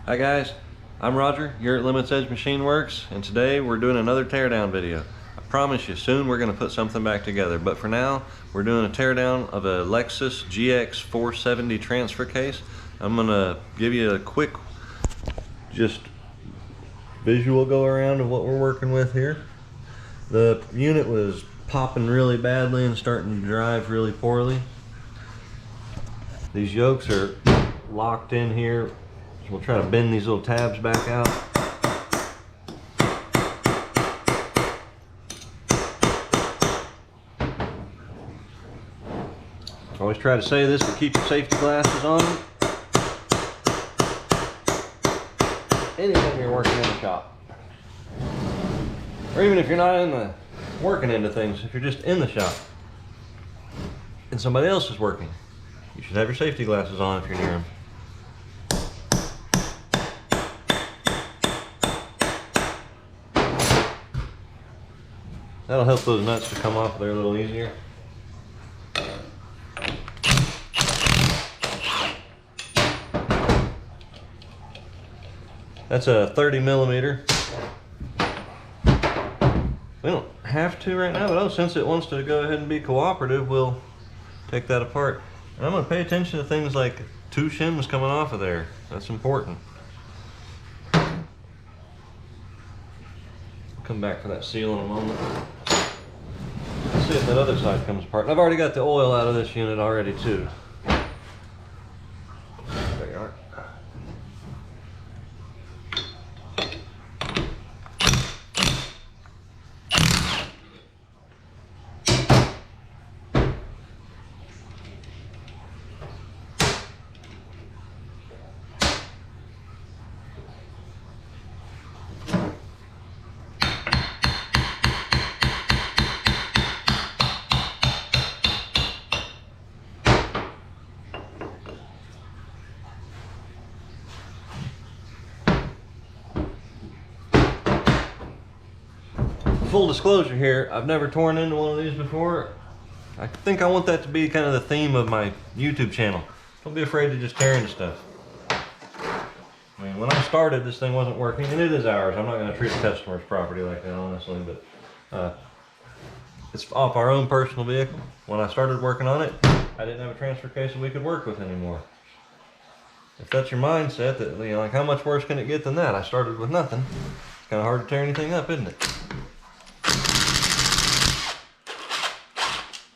Hi guys, I'm Roger, you're at Limits Edge Machine Works, and today we're doing another teardown video. I promise you soon we're going to put something back together, but for now we're doing a teardown of a Lexus GX470 Transfer case. I'm going to give you a quick just visual go around of what we're working with here. The unit was popping really badly and starting to drive really poorly. These yokes are locked in here. We'll try to bend these little tabs back out. Always try to say this, but keep your safety glasses on anytime you're working in the shop. Or even if you're not in the working into things, if you're just in the shop and somebody else is working, you should have your safety glasses on if you're near them. That'll help those nuts to come off there a little easier. That's a 30 millimeter. We don't have to right now, but since it wants to go ahead and be cooperative, we'll take that apart. And I'm going to pay attention to things like two shims coming off of there. That's important. Come back for that seal in a moment. Let's see if that other side comes apart. And I've already got the oil out of this unit already too. There you are. Full disclosure here, I've never torn into one of these before. I think I want that to be kind of the theme of my YouTube channel. Don't be afraid to just tear into stuff. I mean, when I started, this thing wasn't working, and it is ours. I'm not going to treat the customer's property like that, honestly, but it's off our own personal vehicle. When I started working on it, I didn't have a transfer case that we could work with anymore. If that's your mindset, that, you know, like, how much worse can it get than that? I started with nothing. It's kind of hard to tear anything up, isn't it?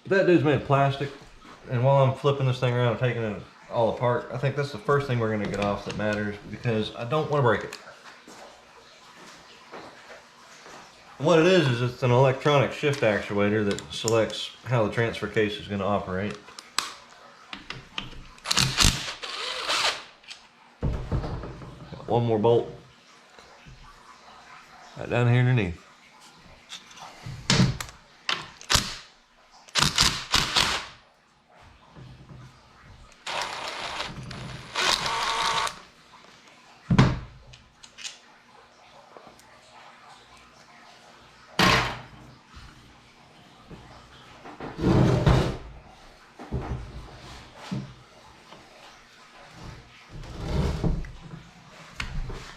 That dude's made of plastic, and while I'm flipping this thing around and taking it all apart, I think that's the first thing we're going to get off that matters, because I don't want to break it. And what it is it's an electronic shift actuator that selects how the transfer case is going to operate. Got one more bolt right down here underneath.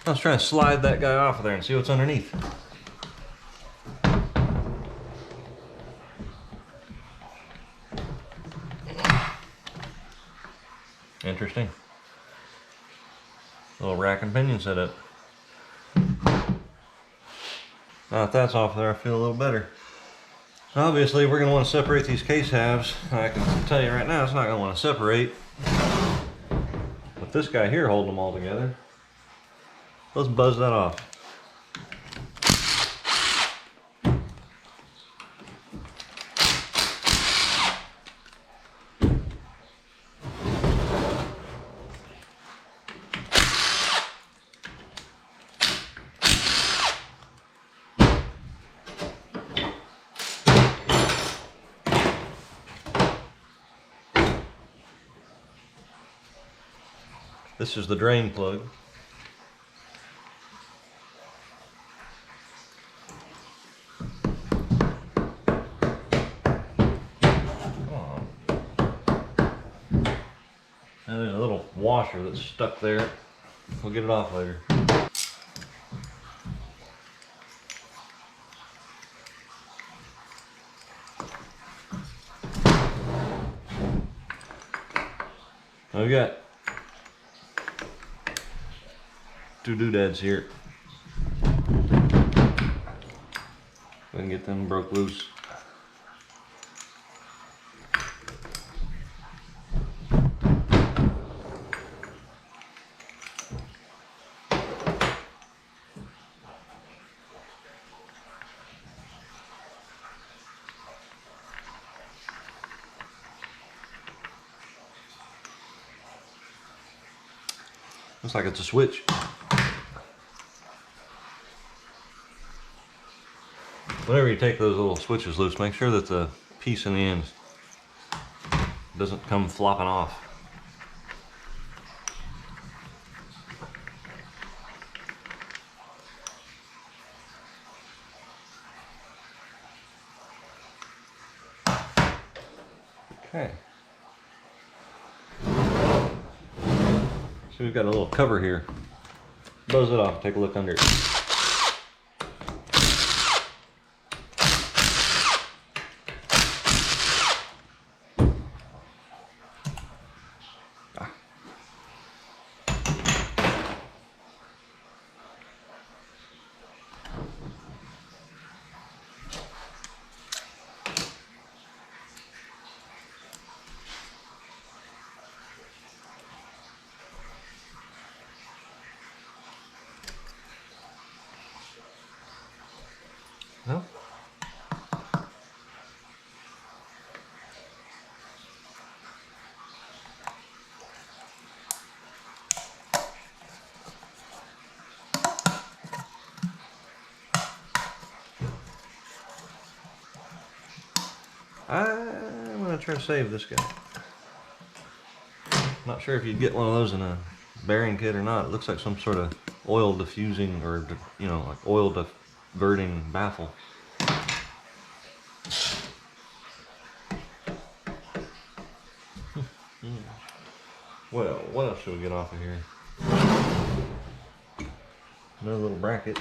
I was trying to slide that guy off of there and see what's underneath. Interesting. Little rack and pinion setup. Now that that's off there, I feel a little better. Obviously, we're going to want to separate these case halves. I can tell you right now, it's not going to want to separate. With this guy here holding them all together. Let's buzz that off. This is the drain plug. And there's a little washer that's stuck there. We'll get it off later. Now we got two doodads here. We can get them broke loose. Looks like it's a switch. Whenever you take those little switches loose, make sure that the piece in the end doesn't come flopping off. Okay. So we've got a little cover here. Buzz it off, take a look under it. No? I'm gonna try to save this guy. Not sure if you'd get one of those in a bearing kit or not. It looks like some sort of oil diffusing or, you know, like oil diverting baffle. Well, what else should we get off of here? Another little bracket.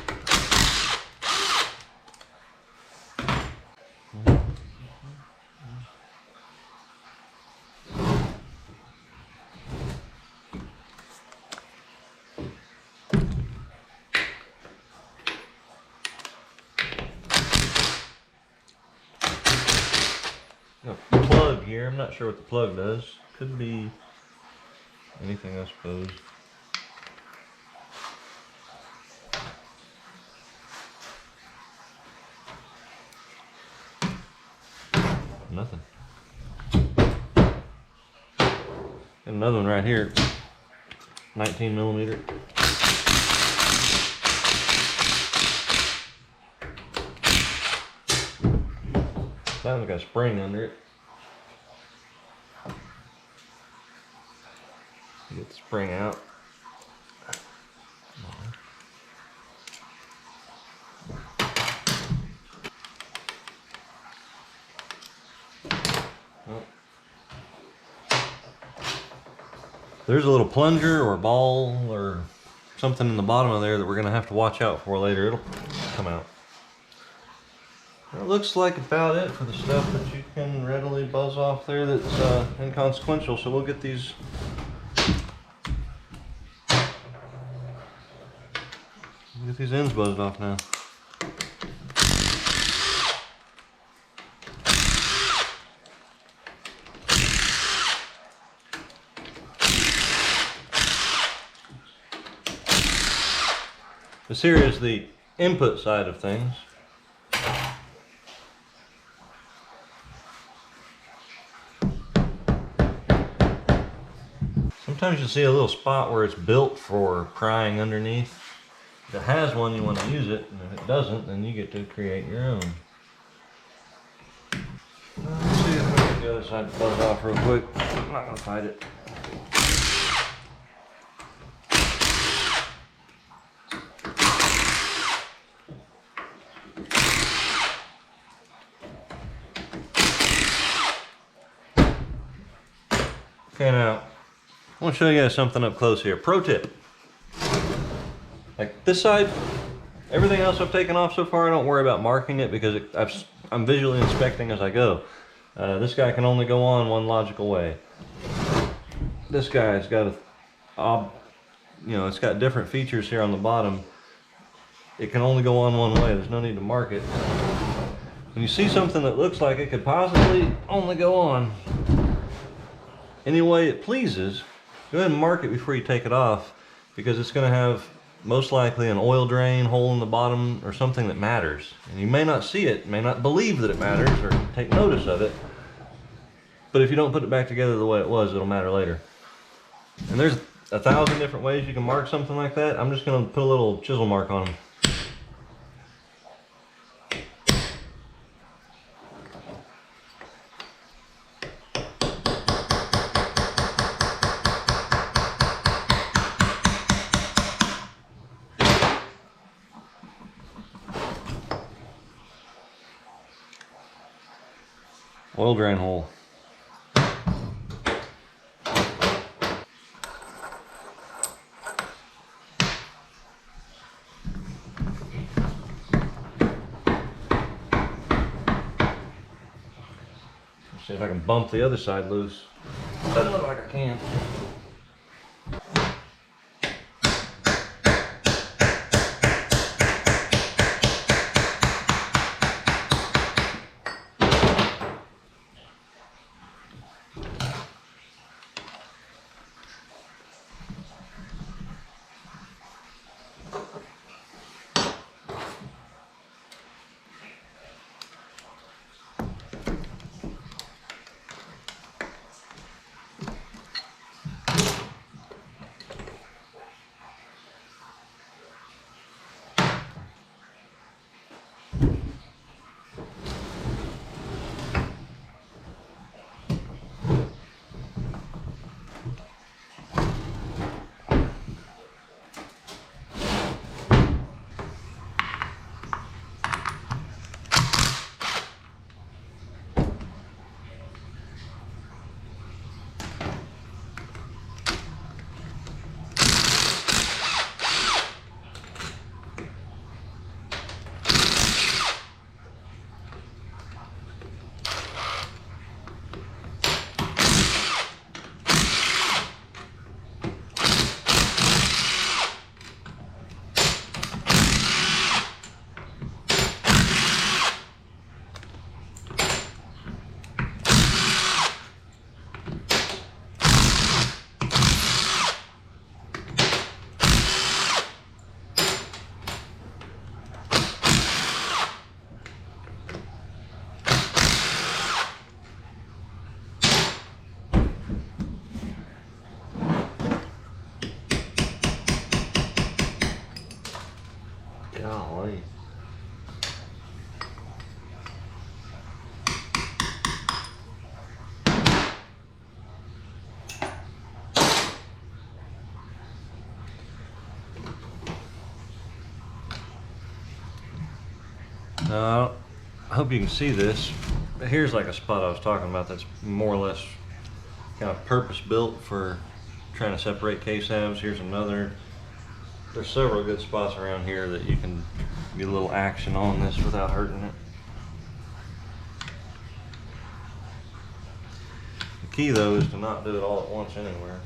A plug here. I'm not sure what the plug does. Could be anything, I suppose. Nothing. And another one right here. 19 millimeter. That one's got a spring under it. Get the spring out. There's a little plunger or ball or something in the bottom of there that we're going to have to watch out for later. It'll come out. It looks like about it for the stuff that you can readily buzz off there that's inconsequential. So we'll get these ends buzzed off now. This here is the input side of things. Sometimes you'll see a little spot where it's built for prying underneath. If it has one, you want to use it, and if it doesn't, then you get to create your own. Let's see if we can get the other side buzzed off real quick. I'm not going to fight it. Okay, now I want to show you guys something up close here. Pro tip. Like this side, everything else I've taken off so far, I don't worry about marking it because I'm visually inspecting as I go. This guy can only go on one logical way. This guy's got it's got different features here on the bottom. It can only go on one way. There's no need to mark it. When you see something that looks like it could possibly only go on any way it pleases, go ahead and mark it before you take it off, because it's going to have most likely an oil drain, hole in the bottom, or something that matters. And you may not see it, may not believe that it matters, or take notice of it, but if you don't put it back together the way it was, it'll matter later. And there's 1,000 different ways you can mark something like that. I'm just going to put a little chisel mark on them. Oil drain hole. See if I can bump the other side loose. Doesn't look like I can. Golly. Now, I hope you can see this. Here's like a spot I was talking about that's more or less kind of purpose built for trying to separate case halves. Here's another. There's several good spots around here that you can get a little action on this without hurting it. The key though is to not do it all at once anywhere.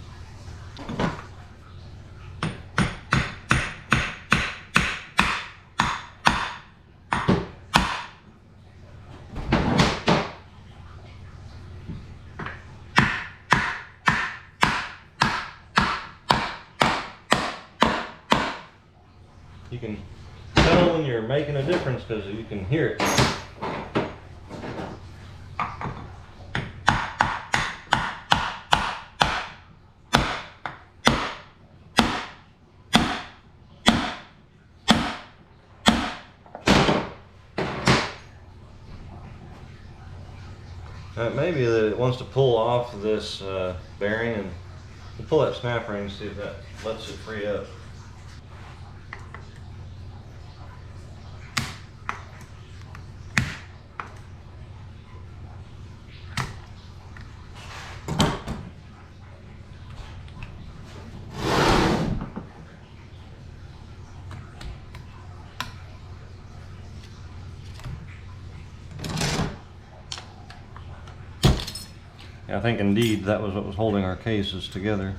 You can tell when you're making a difference because you can hear it. It may be that it wants to pull off this bearing, and we'll pull that snap ring and see if that lets it free up. I think indeed that was what was holding our cases together.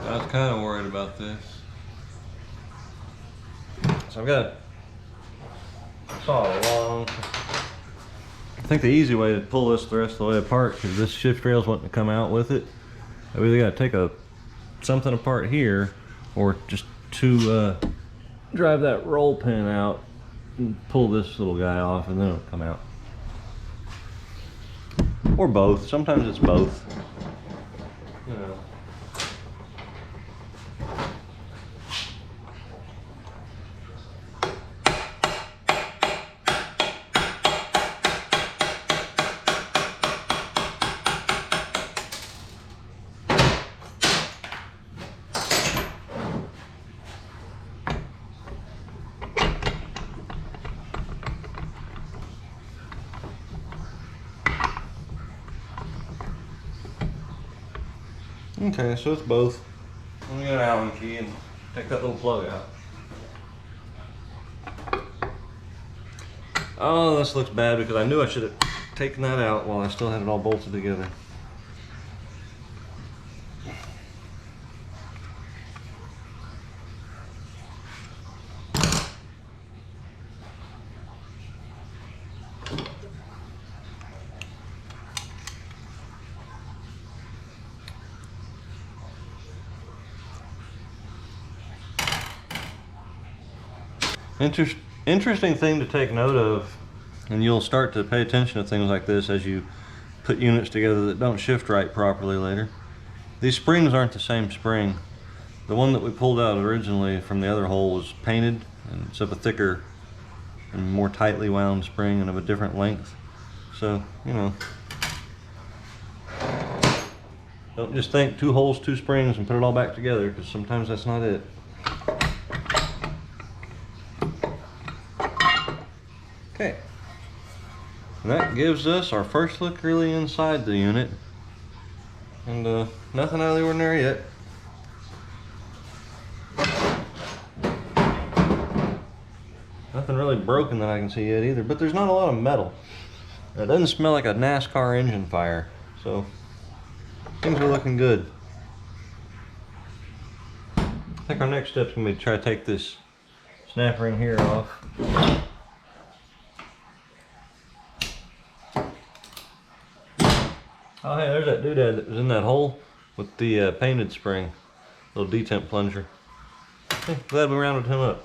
I was kind of worried about this. So I've got saw along. I think the easy way to pull this the rest of the way apart, because this shift rail's wanting to come out with it. I've either got to take something apart here, or just to drive that roll pin out and pull this little guy off, and then it'll come out. Or both. Sometimes it's both. You know. Okay, so it's both. Let me get an Allen key and take that little plug out. Oh, this looks bad because I knew I should have taken that out while I still had it all bolted together. Interesting thing to take note of, and you'll start to pay attention to things like this as you put units together that don't shift right properly later. These springs aren't the same spring. The one that we pulled out originally from the other hole was painted, and it's of a thicker and more tightly wound spring and of a different length. So, you know, don't just think 2 holes, 2 springs and put it all back together, because sometimes that's not it. Okay, and that gives us our first look really inside the unit, and nothing out of the ordinary yet. Nothing really broken that I can see yet either, but there's not a lot of metal. It doesn't smell like a NASCAR engine fire, so things are looking good. I think our next step is going to be to try to take this snap ring here off. Oh hey, there's that doodad that was in that hole with the painted spring. Little detemp plunger. Hey, glad we rounded him up.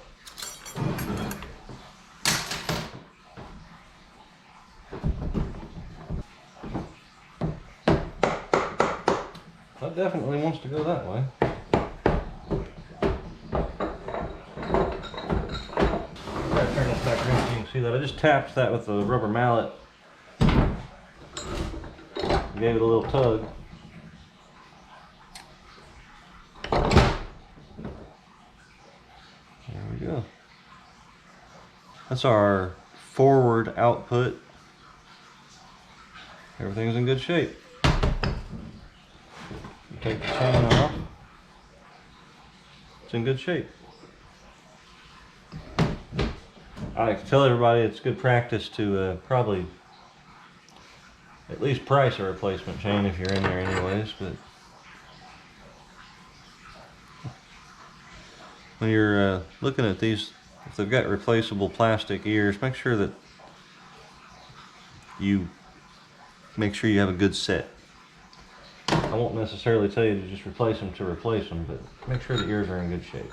That definitely wants to go that way. Try to turn this back around so you can see that. I just tapped that with a rubber mallet. Gave it a little tug. There we go. That's our forward output. Everything's in good shape. You take the chain off. It's in good shape. I like to tell everybody it's good practice to probably at least price a replacement chain if you're in there anyways, but when you're looking at these, if they've got replaceable plastic ears, make sure that you have a good set. I won't necessarily tell you to just replace them to replace them, but make sure the ears are in good shape.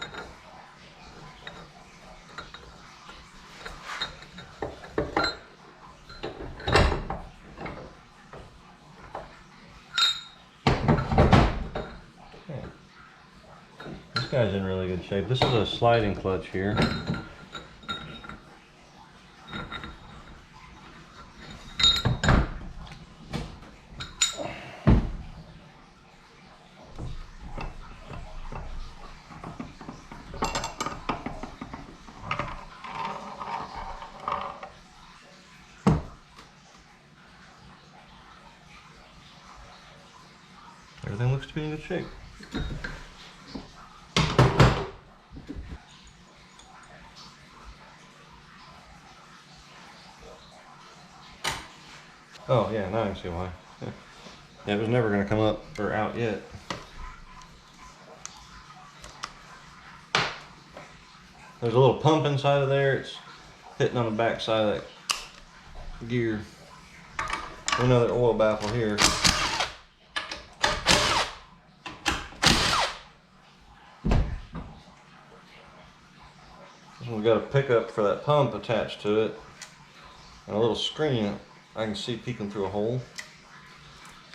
guy's in really good shape. This is a sliding clutch here. Everything looks to be in good shape. Oh yeah, now I can see why. Yeah, it was never going to come up or out yet. There's a little pump inside of there. It's hitting on the back side of that gear. Another oil baffle here. We've got a pickup for that pump attached to it, and a little screen I can see peeking through a hole.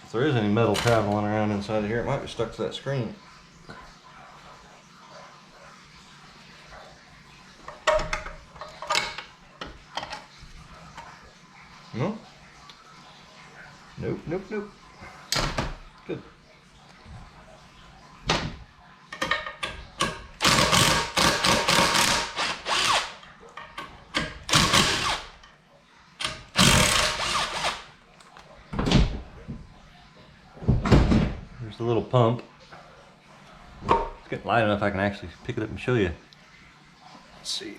If there is any metal traveling around inside of here, it might be stuck to that screen. No? Nope, nope, nope. Good. There's the little pump. It's getting light enough I can actually pick it up and show you. Let's see.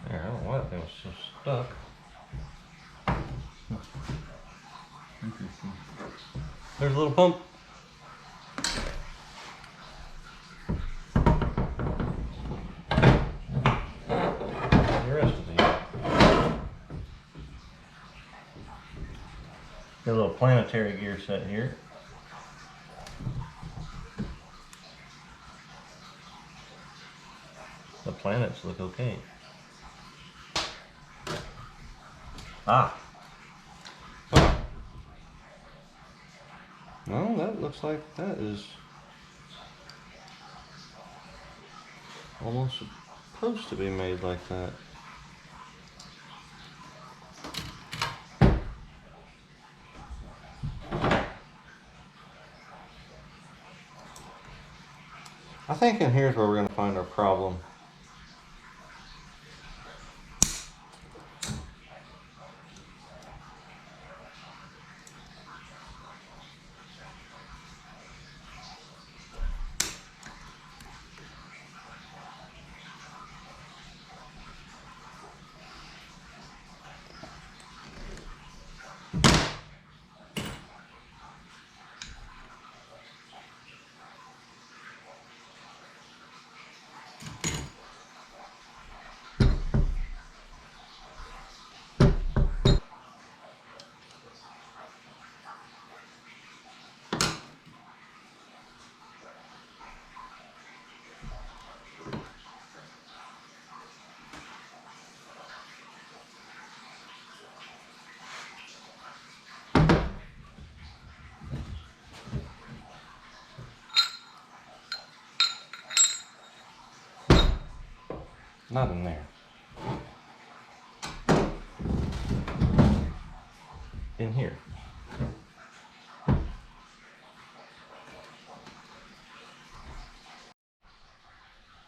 There, I don't know why that thing was so stuck. Interesting. There's a little pump. The rest of these. Got a little planetary gear set here. The planets look okay. Ah. Oh. No, that looks like that is almost supposed to be made like that. I think in here's where we're going to find our problem. Not in there. In here.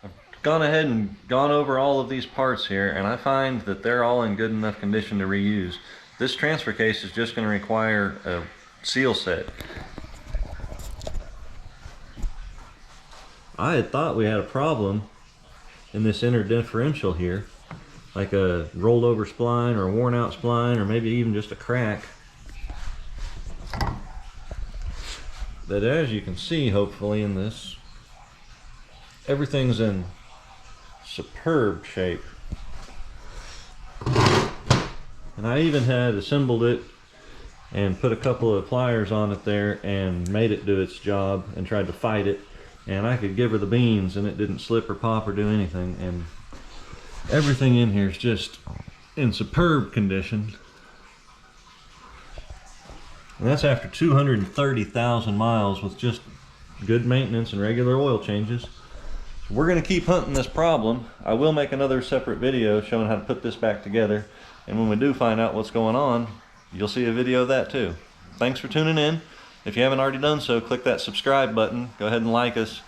I've gone ahead and gone over all of these parts here, and I find that they're all in good enough condition to reuse. This transfer case is just going to require a seal set. I had thought we had a problem in this inner differential here, like a rolled over spline or a worn out spline, or maybe even just a crack. But as you can see, hopefully in this, everything's in superb shape. And I even had assembled it and put a couple of pliers on it there and made it do its job and tried to fight it, and I could give her the beans and it didn't slip or pop or do anything. And everything in here is just in superb condition. And that's after 230,000 miles with just good maintenance and regular oil changes. So we're going to keep hunting this problem. I will make another separate video showing how to put this back together. And when we do find out what's going on, you'll see a video of that too. Thanks for tuning in. If you haven't already done so, click that subscribe button. Go ahead and like us.